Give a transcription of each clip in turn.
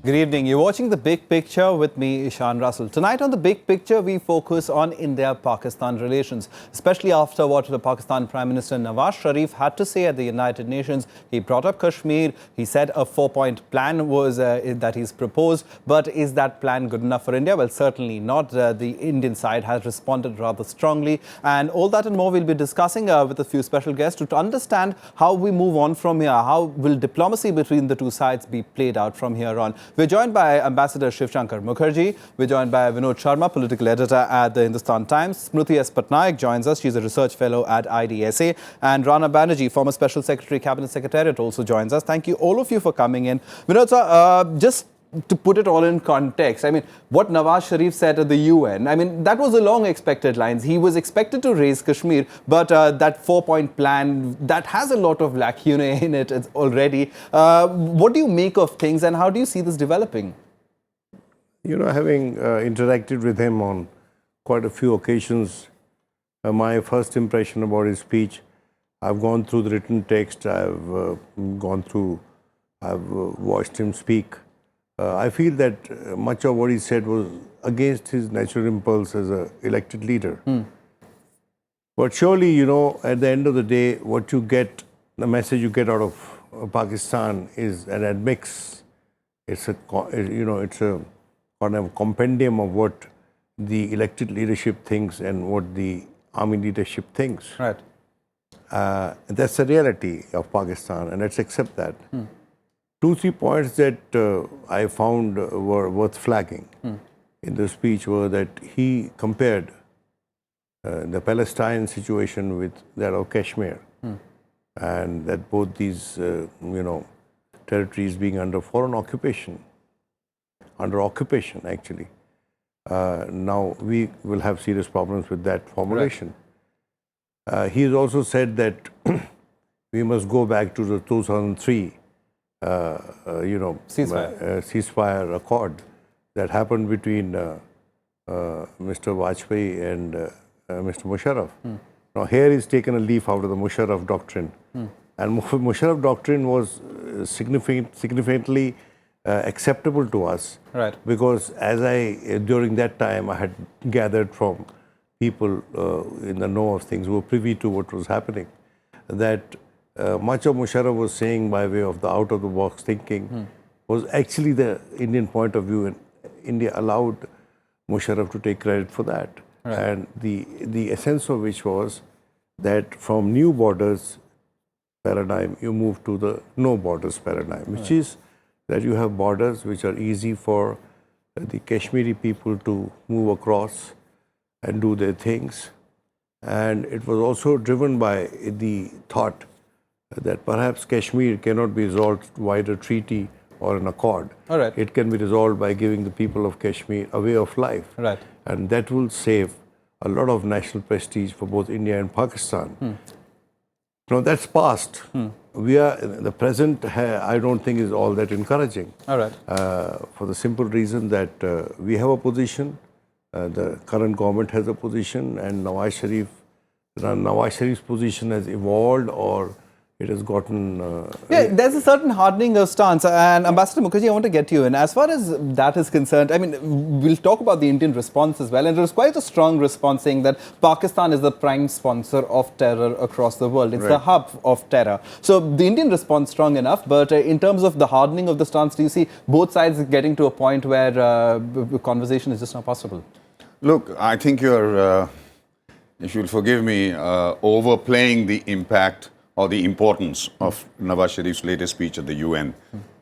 Good evening. You're watching The Big Picture with me, Ishan. Tonight on The Big Picture, we focus on India-Pakistan relations, especially after what the Pakistan Prime Minister Nawaz Sharif had to say at the United Nations. He brought up Kashmir. He said a 4-point plan was that he's proposed. But is that plan good enough for India? Well, certainly not. The Indian side has responded rather strongly. And all that and more we'll be discussing with a few special guests to understand how we move on from here. How will diplomacy between the two sides be played out from here on? We're joined by Ambassador Shiv Shankar Mukherjee. We're joined by Vinod Sharma, political editor at the Hindustan Times. Smruti Pattanaik joins us. She's a research fellow at IDSA. And Rana, Banerji, former Special Secretary, Cabinet Secretariat, also joins us. Thank you, all of you, for coming in. Vinod, sir, just to put it all in context, I mean, what Nawaz Sharif said at the UN, I mean, that was a long expected lines. He was expected to raise Kashmir, but that 4-point plan, that has a lot of lacunae in it already. What do you make of things and how do you see this developing? You know, having interacted with him on quite a few occasions, my first impression about his speech, I've gone through the written text, I've watched him speak. I feel that much of what he said was against his natural impulse as an elected leader. But surely, you know, at the end of the day, what you get, the message you get out of Pakistan is an admix. It's a kind of compendium of what the elected leadership thinks and what the army leadership thinks. Right. That's the reality of Pakistan, and let's accept that. 2-3 points that I found were worth flagging in the speech were that he compared the Palestine situation with that of Kashmir, and that both these, territories being under foreign occupation, actually. Now we will have serious problems with that formulation. Right. He has also said that we must go back to the 2003 ceasefire accord that happened between Mr. Vajpayee and Mr. Musharraf. Now here he's taken a leaf out of the Musharraf doctrine. And Musharraf doctrine was significantly acceptable to us. Right. Because during that time, I had gathered from people in the know of things who were privy to what was happening, that much of Musharraf was saying by way of the out-of-the-box thinking was actually the Indian point of view, and India allowed Musharraf to take credit for that. Right. And the essence of which was that from new borders paradigm, you move to the no borders paradigm, which is that you have borders which are easy for the Kashmiri people to move across and do their things. And it was also driven by the thought that perhaps Kashmir cannot be resolved via a treaty or an accord. Right. It can be resolved by giving the people of Kashmir a way of life. Right. And that will save a lot of national prestige for both India and Pakistan. Now that's past. The present, I don't think is all that encouraging. All right. For the simple reason that we have a position, the current government has a position, and Nawaz Sharif's position has evolved, or it has gotten... there's a certain hardening of stance. And Ambassador Mukherjee, I want to get to you in. As far as that is concerned, I mean, we'll talk about the Indian response as well. And there was quite a strong response saying that Pakistan is the prime sponsor of terror across the world. It's the hub of terror. So the Indian response strong enough. But in terms of the hardening of the stance, do you see both sides getting to a point where conversation is just not possible? Look, I think you're, if you'll forgive me, overplaying the impact or the importance of Nawaz Sharif's latest speech at the UN.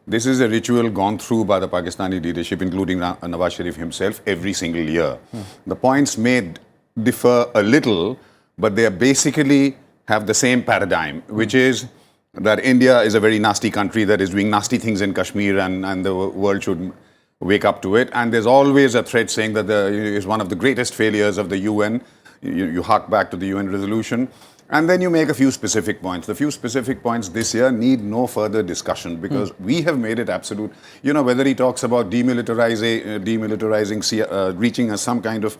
This is a ritual gone through by the Pakistani leadership, including Nawaz Sharif himself, every single year. The points may differ a little, but they basically have the same paradigm, which is that India is a very nasty country that is doing nasty things in Kashmir, and the world should wake up to it. And there's always a thread saying that it is one of the greatest failures of the UN. You hark back to the UN resolution. And then you make a few specific points. The few specific points this year need no further discussion because we have made it absolute. You know, whether he talks about demilitarizing, reaching some kind of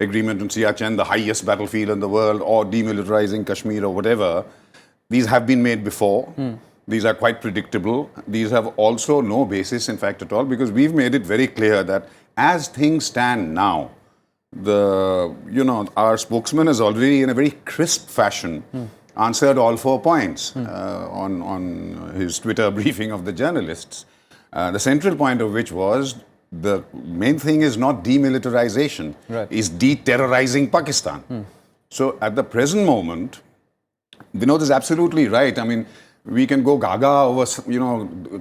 agreement on Siachen, the highest battlefield in the world, or demilitarizing Kashmir or whatever, these have been made before. These are quite predictable. These have also no basis, in fact, at all, because we've made it very clear that as things stand now, our spokesman has already, in a very crisp fashion, answered all 4 points on his Twitter briefing of the journalists. The central point of which was the main thing is not demilitarization, is de-terrorizing Pakistan. So at the present moment, Vinod is absolutely right. I mean, we can go gaga over,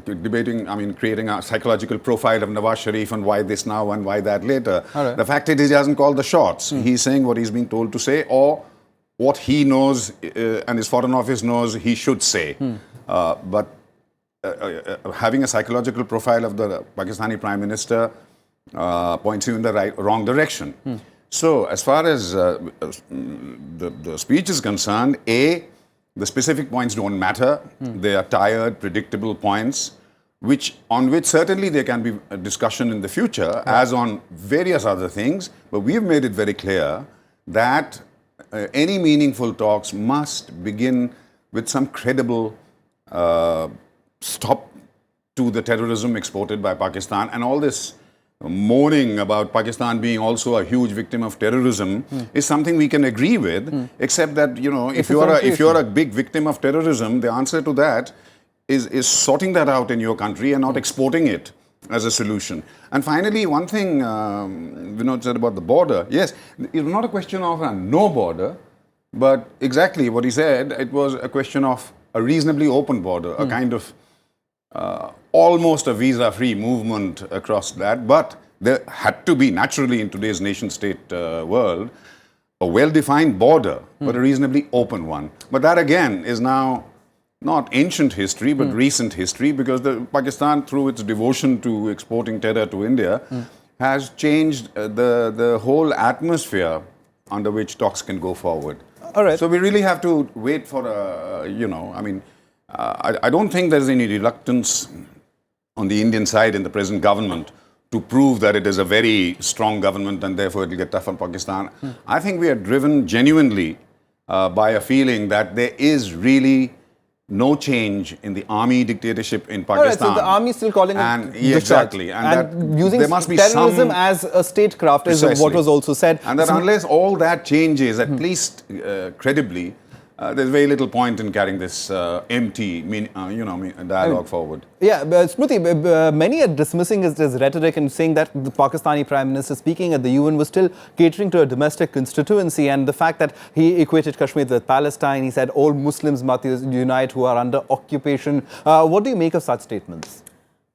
debating, creating a psychological profile of Nawaz Sharif and why this now and why that later. The fact is, he hasn't called the shots. He's saying what he's being told to say, or what he knows and his foreign office knows he should say. But having a psychological profile of the Pakistani Prime Minister points you in the wrong direction. So, as far as the speech is concerned, the specific points don't matter. They are tired, predictable points, on which certainly there can be a discussion in the future, as on various other things. But we've made it very clear that any meaningful talks must begin with some credible stop to the terrorism exported by Pakistan, and all this moaning about Pakistan being also a huge victim of terrorism is something we can agree with, except that, if you're a big victim of terrorism, the answer to that is sorting that out in your country and not exporting it as a solution. And finally, one thing Vinod said about the border, yes, it's not a question of a no border, but exactly what he said, it was a question of a reasonably open border, a kind of almost a visa-free movement across that. But there had to be, naturally, in today's nation-state world, a well-defined border, but a reasonably open one. But that, again, is now not ancient history, but recent history, because Pakistan, through its devotion to exporting terror to India, has changed the whole atmosphere under which talks can go forward. All right. So we really have to wait for I don't think there's any reluctance on the Indian side in the present government to prove that it is a very strong government and therefore it will get tough on Pakistan. I think we are driven genuinely by a feeling that there is really no change in the army dictatorship in Pakistan. All right, so the army is still calling it exactly. And using there must be terrorism as a statecraft is what was also said. And that unless all that changes, at least credibly, there's very little point in carrying this empty, dialogue forward. Yeah, Smruti, many are dismissing it as rhetoric and saying that the Pakistani Prime Minister speaking at the UN was still catering to a domestic constituency, and the fact that he equated Kashmir with Palestine, he said all Muslims must unite who are under occupation. What do you make of such statements?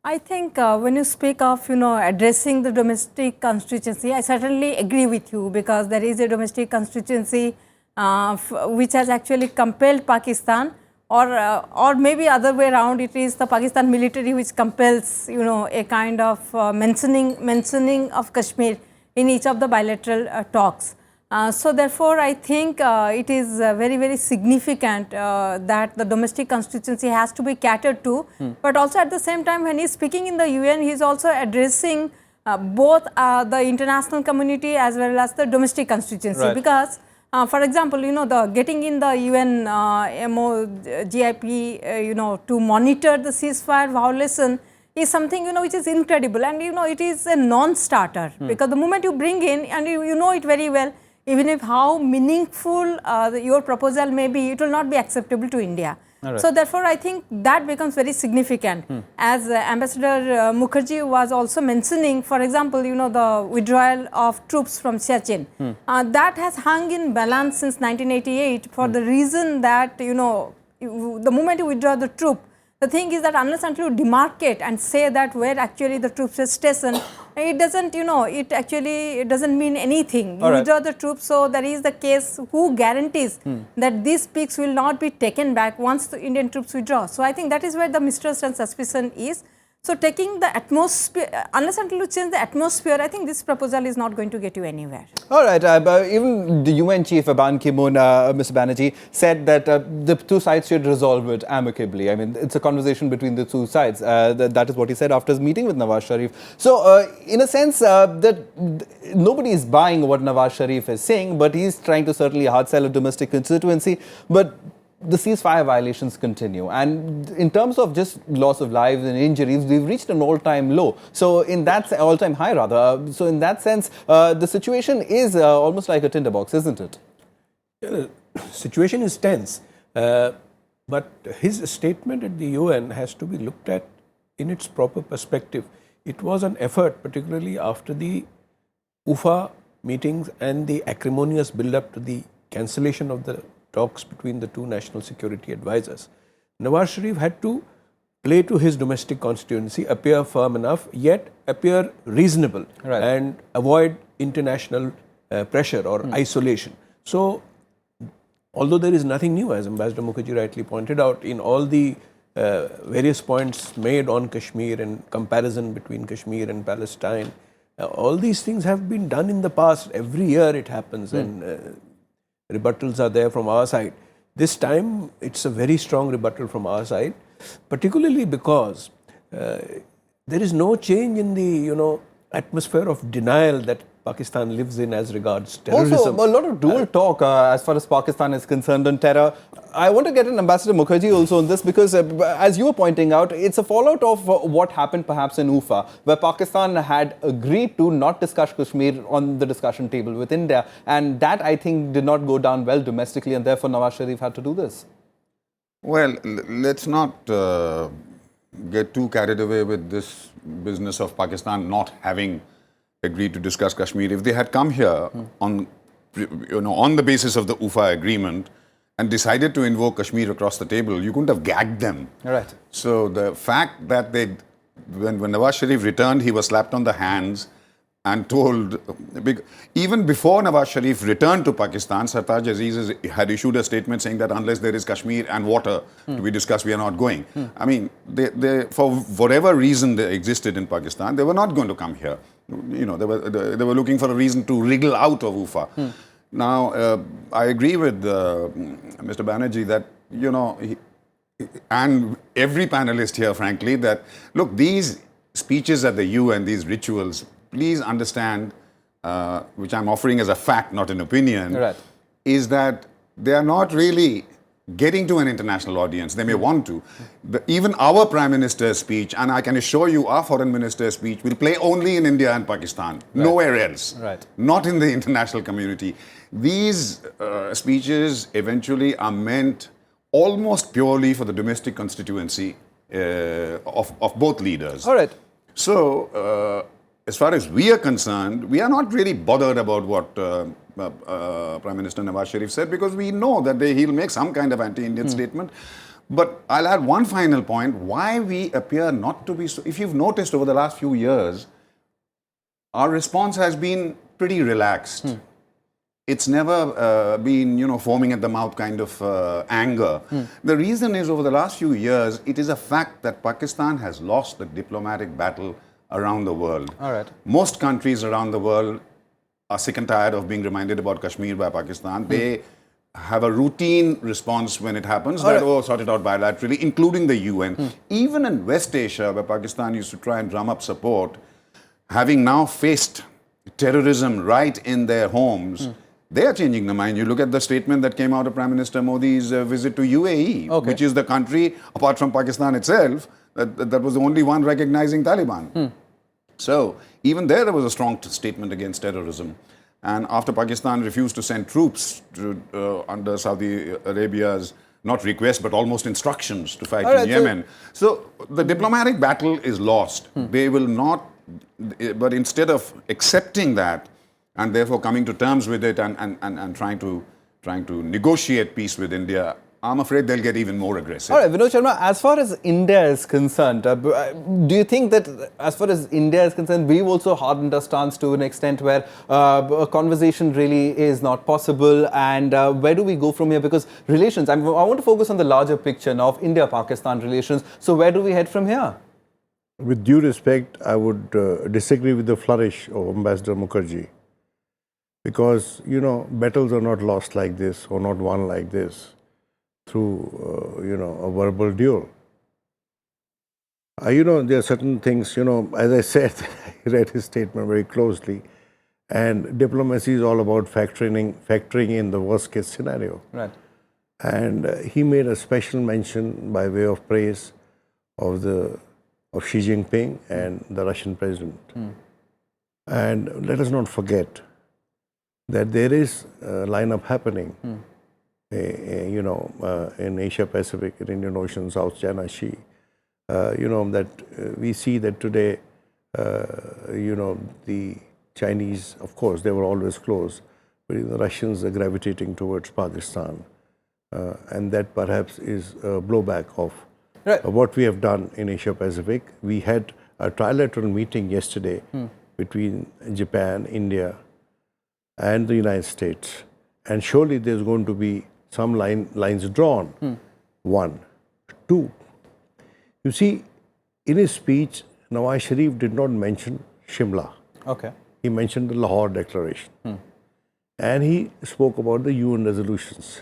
I think when you speak of, addressing the domestic constituency, I certainly agree with you, because there is a domestic constituency which has actually compelled Pakistan, or maybe other way around, it is the Pakistan military which compels, a kind of mentioning of Kashmir in each of the bilateral talks. So therefore, I think it is very, very significant that the domestic constituency has to be catered to. But also at the same time, when he is speaking in the UN, he is also addressing both the international community as well as the domestic constituency. Right. Because for example, the getting in the UN GIP, to monitor the ceasefire violation is something, which is incredible, and, it is a non-starter, because the moment you bring in, and you know it very well, even if how meaningful your proposal may be, it will not be acceptable to India. Right. So therefore, I think that becomes very significant. As Ambassador Mukherjee was also mentioning, for example, the withdrawal of troops from Siachen. That has hung in balance since 1988 for the reason that, the moment you withdraw the troop, the thing is that unless until you demarcate and say that where actually the troops are stationed, it doesn't, it actually doesn't mean anything. You withdraw the troops, so there is the case, who guarantees that these peaks will not be taken back once the Indian troops withdraw. So I think that is where the mistrust and suspicion is. So taking the atmosphere, unless until you change the atmosphere, I think this proposal is not going to get you anywhere. All right, even the UN chief, Ban Ki-moon, Mr. Banerjee, said that the two sides should resolve it amicably. I mean, it's a conversation between the two sides. That is what he said after his meeting with Nawaz Sharif. So, in a sense, that nobody is buying what Nawaz Sharif is saying, but he's trying to certainly hard sell a domestic constituency. But the ceasefire violations continue. And in terms of just loss of lives and injuries, we've reached an all-time low. So in that all-time high, rather. So in that sense, the situation is almost like a tinderbox, isn't it? The situation is tense. But his statement at the UN has to be looked at in its proper perspective. It was an effort, particularly after the UFA meetings and the acrimonious build-up to the cancellation of the talks between the two national security advisors. Nawaz Sharif had to play to his domestic constituency, appear firm enough, yet appear reasonable and avoid international pressure or isolation. So, although there is nothing new, as Ambassador Mukherjee rightly pointed out, in all the various points made on Kashmir and comparison between Kashmir and Palestine, all these things have been done in the past. Every year it happens and rebuttals are there from our side. This time it's a very strong rebuttal from our side, particularly because there is no change in the atmosphere of denial that Pakistan lives in as regards terrorism. Also, a lot of dual talk as far as Pakistan is concerned on terror. I want to get an Ambassador Mukherjee also on this because, as you were pointing out, it's a fallout of what happened perhaps in UFA, where Pakistan had agreed to not discuss Kashmir on the discussion table with India. And that, I think, did not go down well domestically, and therefore Nawaz Sharif had to do this. Well, let's not get too carried away with this business of Pakistan not having agreed to discuss Kashmir. If they had come here on the basis of the UFA agreement and decided to invoke Kashmir across the table, you couldn't have gagged them. Right. So the fact that when Nawaz Sharif returned, he was slapped on the hands and told, even before Nawaz Sharif returned to Pakistan, Sartaj Aziz had issued a statement saying that unless there is Kashmir and water to be discussed, we are not going. I mean, they, for whatever reason they existed in Pakistan, they were not going to come here. They were looking for a reason to wriggle out of UFA. Now, I agree with Mr. Banerjee that, and every panelist here, frankly, that, look, these speeches at the UN, these rituals, please understand, which I'm offering as a fact, not an opinion, is that they are not really getting to an international audience. They may want to. Even our Prime Minister's speech, and I can assure you our Foreign Minister's speech, will play only in India and Pakistan, nowhere else, not in the international community. These speeches eventually are meant almost purely for the domestic constituency of both leaders. All right. So, as far as we are concerned, we are not really bothered about what Prime Minister Nawaz Sharif said, because we know that he'll make some kind of anti-Indian statement. But I'll add one final point, why we appear not to be so. If you've noticed over the last few years, our response has been pretty relaxed. It's never been, foaming at the mouth kind of anger. The reason is, over the last few years, it is a fact that Pakistan has lost the diplomatic battle around the world. All right. Most countries around the world are sick and tired of being reminded about Kashmir by Pakistan. They have a routine response when it happens, sort it out bilaterally, including the UN. Even in West Asia, where Pakistan used to try and drum up support, having now faced terrorism right in their homes, they are changing their mind. You look at the statement that came out of Prime Minister Modi's visit to UAE, which is the country, apart from Pakistan itself, that was the only one recognizing Taliban. So, even there was a strong statement against terrorism. And after Pakistan refused to send troops under Saudi Arabia's, not request, but almost instructions to fight in Yemen. So, the diplomatic battle is lost. They will not, but instead of accepting that, and therefore coming to terms with it and trying to negotiate peace with India, I'm afraid they'll get even more aggressive. All right, Vinod Sharma, as far as India is concerned, do you think that as far as India is concerned, we've also hardened our stance to an extent where a conversation really is not possible? And where do we go from here? Because relations, I want to focus on the larger picture now of India-Pakistan relations. So where do we head from here? With due respect, I would disagree with the flourish of Ambassador Mukherjee. Because, battles are not lost like this or not won like this through, a verbal duel. There are certain things, as I said, I read his statement very closely, and diplomacy is all about factoring in the worst case scenario. Right. And he made a special mention by way of praise of Xi Jinping and the Russian president. And let us not forget that there is a lineup happening, in Asia Pacific, in Indian Ocean, South China Sea. That we see that today, the Chinese, of course, they were always close, but the Russians are gravitating towards Pakistan. And that perhaps is a blowback of what we have done in Asia Pacific. We had a trilateral meeting yesterday between Japan, India, and the United States. And surely there's going to be some lines drawn. One. Two. You see, in his speech, Nawaz Sharif did not mention Shimla. Okay. He mentioned the Lahore Declaration. And he spoke about the UN resolutions.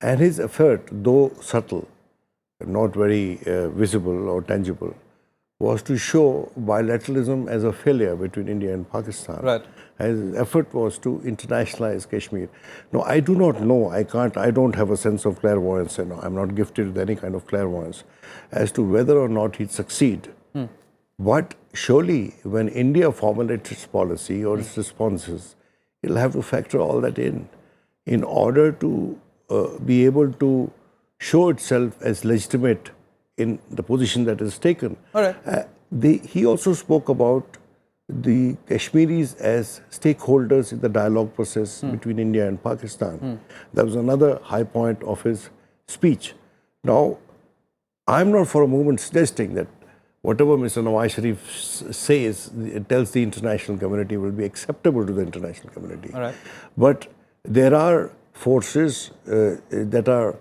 And his effort, though subtle, not very visible or tangible, was to show bilateralism as a failure between India and Pakistan. Right. His effort was to internationalize Kashmir. No, I do not know. I don't have a sense of clairvoyance. I'm not gifted with any kind of clairvoyance as to whether or not he'd succeed. But surely, when India formulates its policy or its responses, it'll have to factor all that in order to be able to show itself as legitimate in the position that is taken. All right. He also spoke about the Kashmiris as stakeholders in the dialogue process between India and Pakistan. That was another high point of his speech. Now, I'm not for a moment suggesting that whatever Mr. Nawaz Sharif says, it tells the international community will be acceptable to the international community. All right. But there are forces that are,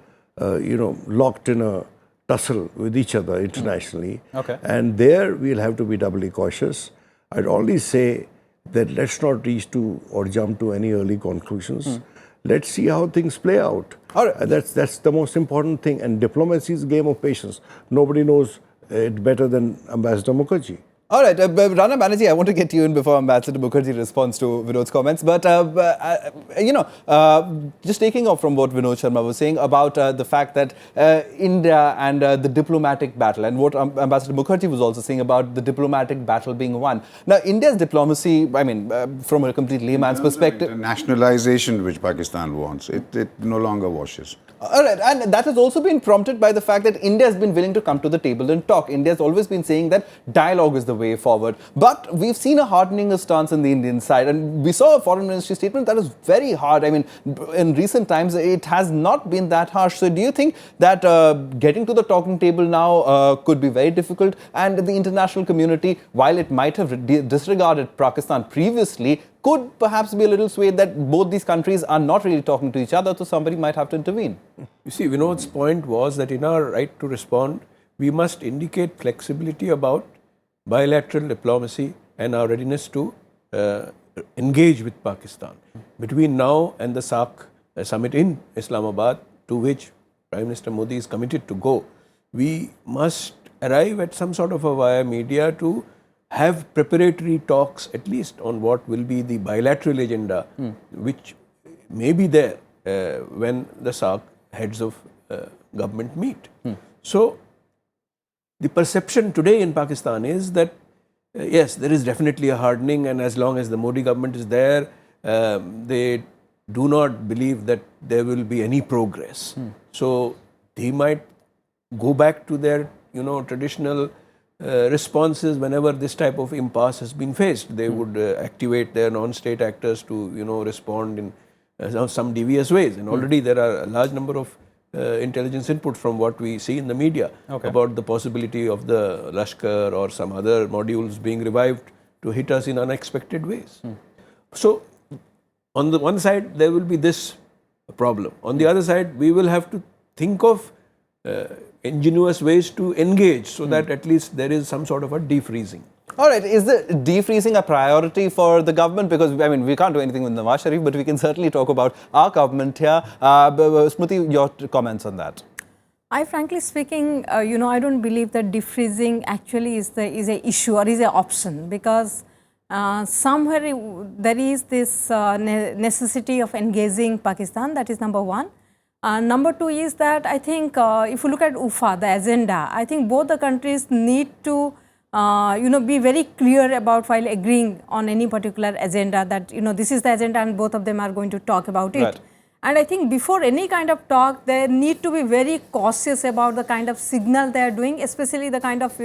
locked in a tussle with each other internationally. Okay. And there we'll have to be doubly cautious. I'd only say that let's not reach to or jump to any early conclusions. Let's see how things play out. All right. That's the most important thing. And diplomacy is a game of patience. Nobody knows it better than Ambassador Mukherjee. All right, Rana Banerji, I want to get you in before Ambassador Mukherjee responds to Vinod's comments. But, just taking off from what Vinod Sharma was saying about the fact that India and the diplomatic battle, and what Ambassador Mukherjee was also saying about the diplomatic battle being won. Now, India's diplomacy, from a complete layman's perspective... Nationalization which Pakistan wants, it no longer washes. All right, and that has also been prompted by the fact that India has been willing to come to the table and talk. India has always been saying that dialogue is the way forward. But we've seen a hardening of stance on the Indian side, and we saw a foreign ministry statement that is very hard. In recent times, it has not been that harsh. So do you think that getting to the talking table now could be very difficult, and the international community, while it might have disregarded Pakistan previously, could perhaps be a little swayed that both these countries are not really talking to each other, so somebody might have to intervene? You see, Vinod's point was that in our right to respond, we must indicate flexibility about bilateral diplomacy and our readiness to engage with Pakistan. Between now and the SAARC summit in Islamabad, to which Prime Minister Modi is committed to go, we must arrive at some sort of a via media to have preparatory talks at least on what will be the bilateral agenda, which may be there when the SAARC heads of government meet. So, the perception today in Pakistan is that, yes, there is definitely a hardening, and as long as the Modi government is there, they do not believe that there will be any progress. So, they might go back to their, traditional responses whenever this type of impasse has been faced. They would activate their non-state actors to, respond in some devious ways. And already there are a large number of intelligence input from what we see in the media about the possibility of the Lashkar or some other modules being revived to hit us in unexpected ways. So, on the one side, there will be this problem. On the other side, we will have to think of ingenious ways to engage so that at least there is some sort of a defreezing. All right, is the defreezing a priority for the government? Because, we can't do anything with Nawaz Sharif, but we can certainly talk about our government here. Smruti, your comments on that? I frankly speaking, I don't believe that defreezing actually is a issue or is an option, because somewhere there is this necessity of engaging Pakistan. That is number one. Number two is that I think if you look at UFA, the agenda, I think both the countries need to be very clear about while agreeing on any particular agenda that, this is the agenda and both of them are going to talk about it. Right. And I think before any kind of talk, they need to be very cautious about the kind of signal they are doing, especially the kind of,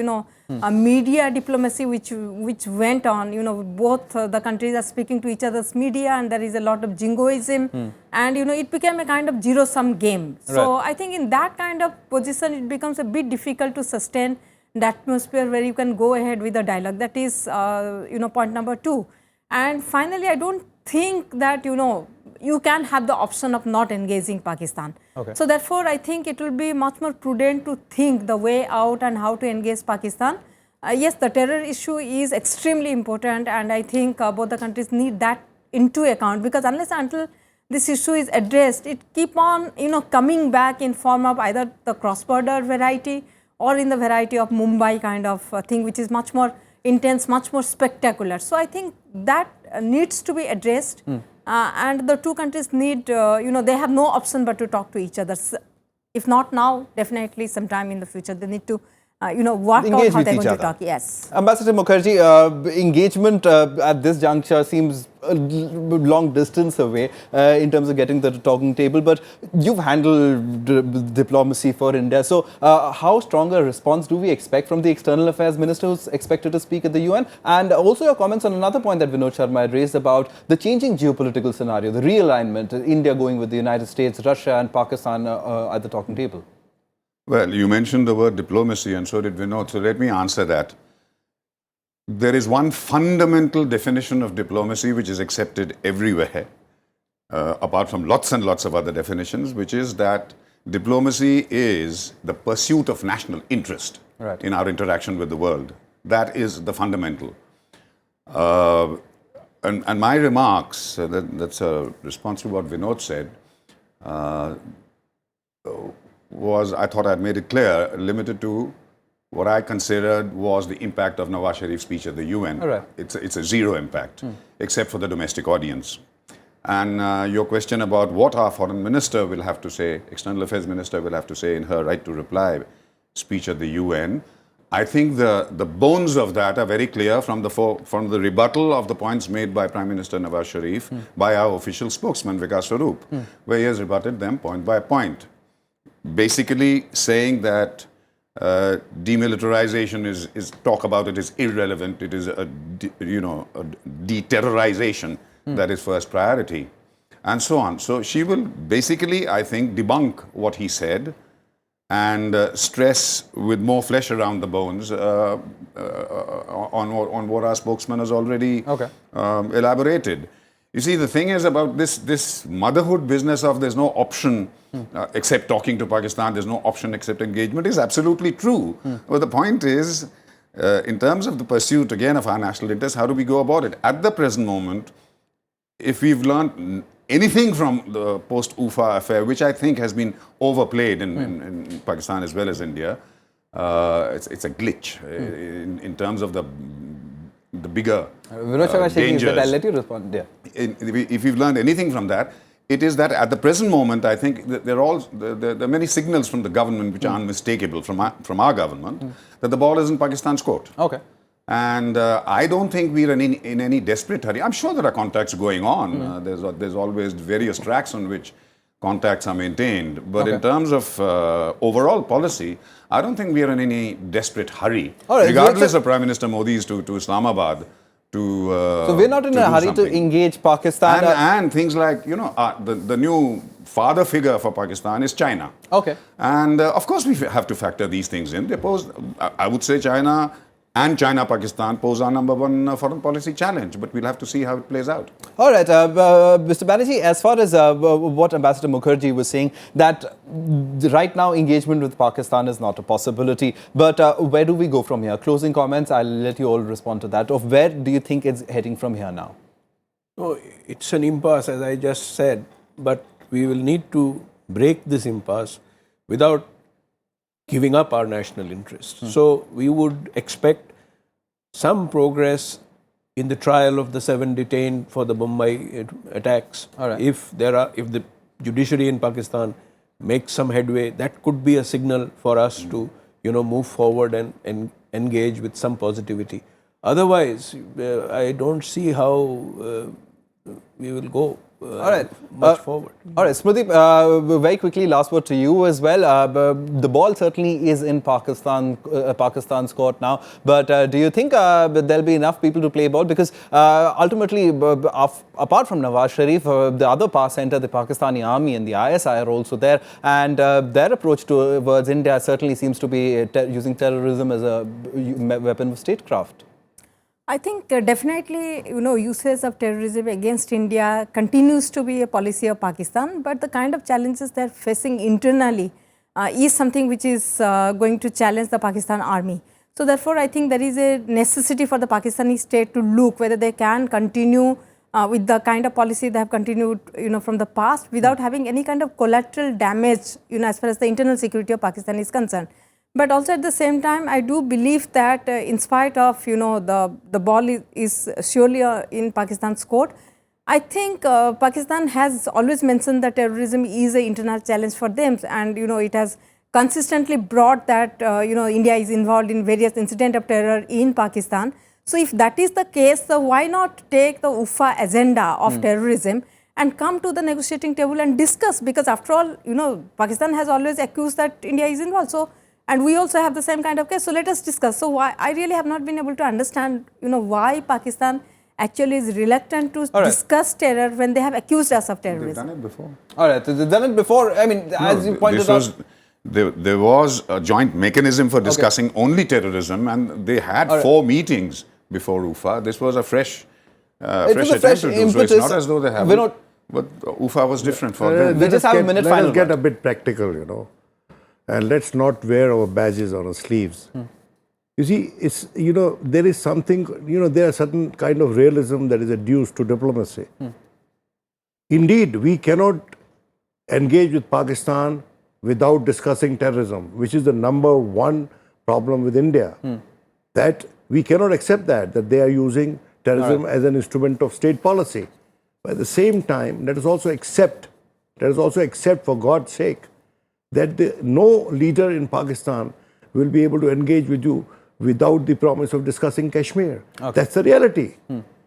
media diplomacy which went on. Both the countries are speaking to each other's media and there is a lot of jingoism. And, it became a kind of zero-sum game. So, Right. I think in that kind of position, it becomes a bit difficult to sustain the atmosphere where you can go ahead with the dialogue. That is, point number two. And finally, I don't think that, you can have the option of not engaging Pakistan. Okay. So therefore, I think it will be much more prudent to think the way out and how to engage Pakistan. Yes, the terror issue is extremely important and I think both the countries need that into account, because unless until this issue is addressed, it keep on, coming back in form of either the cross-border variety or in the variety of Mumbai kind of thing, which is much more intense, much more spectacular. So I think that needs to be addressed. And the two countries need, they have no option but to talk to each other. So if not now, definitely sometime in the future, they need to, work Engage out how with they're each going other. to talk. Yes. Ambassador Mukherjee, engagement at this juncture seems a long distance away in terms of getting to the talking table, but you've handled diplomacy for India. So how strong a response do we expect from the External Affairs Minister who's expected to speak at the UN? And also your comments on another point that Vinod Sharma had raised about the changing geopolitical scenario, the realignment, India going with the United States, Russia and Pakistan at the talking table. Well, you mentioned the word diplomacy and so did Vinod, so let me answer that. There is one fundamental definition of diplomacy which is accepted everywhere, apart from lots and lots of other definitions, which is that diplomacy is the pursuit of national interest in our interaction with the world. That is the fundamental. And my remarks, that's a response to what Vinod said, was, I thought I'd made it clear, limited to what I considered was the impact of Nawaz Sharif's speech at the UN. All right. It's a zero impact, except for the domestic audience. And your question about what our foreign minister will have to say, external affairs minister will have to say in her right to reply speech at the UN, I think the bones of that are very clear from the rebuttal of the points made by Prime Minister Nawaz Sharif by our official spokesman, Vikas Swarup, where he has rebutted them point by point. Basically saying that demilitarization is talk about it is irrelevant. It is a deterrorization that is first priority, and so on. So she will basically, I think, debunk what he said and stress with more flesh around the bones on what our spokesman has already elaborated. You see, the thing is about this motherhood business of there's no option except talking to Pakistan, there's no option except engagement is absolutely true. But the point is, in terms of the pursuit, again, of our national interest, how do we go about it? At the present moment, if we've learned anything from the post-UFA affair, which I think has been overplayed in Pakistan as well as India, it's a glitch in terms of the bigger dangers. But I'll let you respond. Yeah. If we've learned anything from that, it is that at the present moment, I think that there are many signals from the government which are unmistakable from our government that the ball is in Pakistan's court. Okay. And I don't think we're in any desperate hurry. I'm sure there are contacts going on. There's always various tracks on which contacts are maintained. But in terms of overall policy, I don't think we are in any desperate hurry, regardless of Prime Minister Modi's to Islamabad. So we're not in a hurry to engage Pakistan. And things like, the new father figure for Pakistan is China. Okay. And of course we have to factor these things in. They pose, I would say China and China-Pakistan pose our number one foreign policy challenge, but we'll have to see how it plays out. All right, Mr. Banerjee, as far as what Ambassador Mukherjee was saying, that right now engagement with Pakistan is not a possibility, but where do we go from here? Closing comments, I'll let you all respond to that. Of where do you think it's heading from here now? No, it's an impasse, as I just said, but we will need to break this impasse without giving up our national interests. So we would expect some progress in the trial of the 7 detained for the Mumbai attacks. All right. If the judiciary in Pakistan make some headway, that could be a signal for us to, move forward and engage with some positivity. Otherwise, I don't see how we will go much forward. All right, Smruti, very quickly, last word to you as well. The ball certainly is in Pakistan's court now, but do you think there'll be enough people to play ball? Because ultimately, apart from Nawaz Sharif, the other power center, the Pakistani army and the ISI are also there, and their approach towards India certainly seems to be using terrorism as a weapon of statecraft. I think definitely, usage of terrorism against India continues to be a policy of Pakistan, but the kind of challenges they're facing internally is something which is going to challenge the Pakistan army. So therefore, I think there is a necessity for the Pakistani state to look whether they can continue with the kind of policy they have continued, from the past without having any kind of collateral damage, as far as the internal security of Pakistan is concerned. But also at the same time, I do believe that in spite of, the ball is surely in Pakistan's court, I think Pakistan has always mentioned that terrorism is an internal challenge for them, and, it has consistently brought that, India is involved in various incidents of terror in Pakistan. So if that is the case, so why not take the UFA agenda of terrorism and come to the negotiating table and discuss? Because after all, Pakistan has always accused that India is involved. So, and we also have the same kind of case. So let us discuss. So why I really have not been able to understand, why Pakistan actually is reluctant to discuss terror when they have accused us of terrorism. They've done it before. All right, they've done it before. I mean, as you pointed out. There was a joint mechanism for discussing only terrorism, and they had 4 meetings before UFA. This was a fresh attempt to do so. It's not as though they haven't. But UFA was different for them. We just have a minute final. Let's get a bit practical, and let's not wear our badges on our sleeves. You see, it's, there is something, there are certain kind of realism that is adduced to diplomacy. Indeed, we cannot engage with Pakistan without discussing terrorism, which is the #1 problem with India. That we cannot accept that they are using terrorism as an instrument of state policy. But at the same time, let us also accept, for God's sake, that no leader in Pakistan will be able to engage with you without the promise of discussing Kashmir. That's the reality.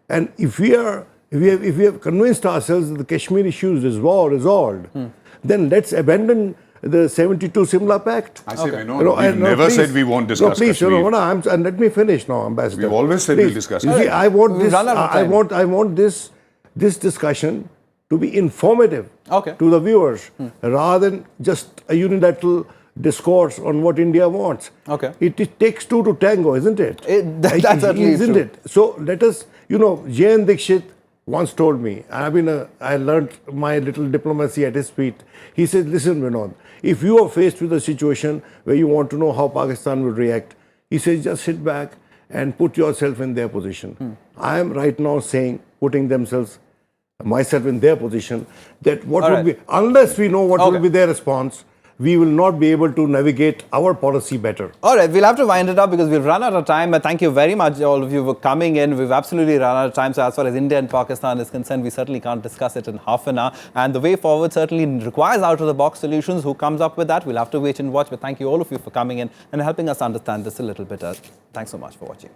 And if we have convinced ourselves that the Kashmir issue is resolved, then let's abandon the 72 Simla Pact. I say, we've never said we won't discuss Kashmir. And let me finish now, Ambassador. We've always said we'll discuss Kashmir. You see, I want this discussion to be informative to the viewers, rather than just a unilateral discourse on what India wants. It takes 2 to tango, isn't it? That's certainly isn't true. it? So let us, Jayan Dikshit once told me, I learned my little diplomacy at his feet. He said, listen, Vinod, if you are faced with a situation where you want to know how Pakistan will react, he says, just sit back and put yourself in their position. I am right now saying, putting myself in their position, that what would be, unless we know what will be their response, we will not be able to navigate our policy better. All right, we'll have to wind it up because we've run out of time. Thank you very much, all of you, for coming in. We've absolutely run out of time. So as far as India and Pakistan is concerned, we certainly can't discuss it in half an hour. And the way forward certainly requires out-of-the-box solutions. Who comes up with that? We'll have to wait and watch. But thank you all of you for coming in and helping us understand this a little better. Thanks so much for watching.